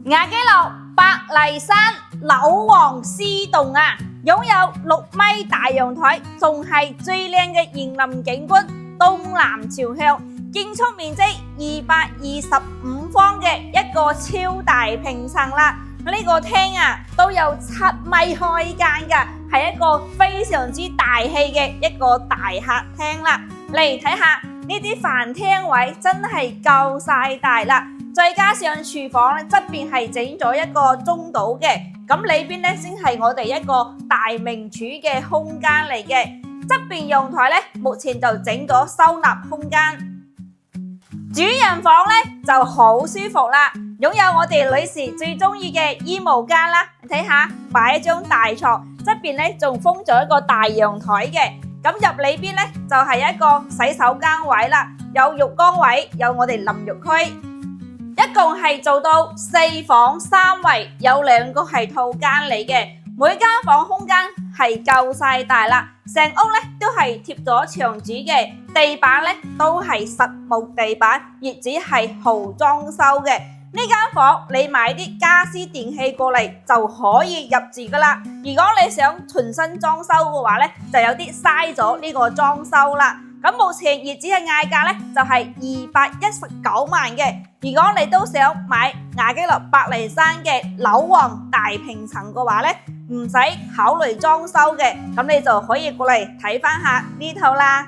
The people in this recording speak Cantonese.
亞基樓百麗山樓王絲洞啊，擁有6米大陽台，仲係最靚嘅園林景觀，東南朝向，建築面積225方嘅一個超大平層啦。呢個廳啊都有7米開間㗎，係一個非常之大氣嘅一個大客廳啦。嚟睇下呢啲飯廳位真係夠晒大啦，再加上廚房咧側邊係整咗一個中島嘅，咁裏邊咧先係我哋一個大名廚嘅空間嚟嘅。側邊陽台咧目前就整咗收納空間，主人房咧就好舒服啦，擁有我哋女士最中意嘅衣帽間啦。睇下擺一張大床，側邊咧仲封咗一個大陽台嘅。咁入裏邊咧就係一個洗手間位啦，有浴缸位，有我哋淋浴區，一共係做到4房3衛，有2個係套間嚟嘅，每間房空間係夠晒大啦。成屋咧都係貼咗牆紙嘅，地板咧都係實木地板，業主係豪裝修嘅。呢間房你買啲家私電器過嚟就可以入住噶啦。如果你想重新裝修嘅話咧，就有啲嘥咗呢個裝修啦。咁目前業主嘅嗌價咧就係219萬嘅。如果你都想買亞基樓百麗山嘅樓王大平層嘅話咧，唔使考慮裝修嘅，咁你就可以過嚟睇翻下呢套啦。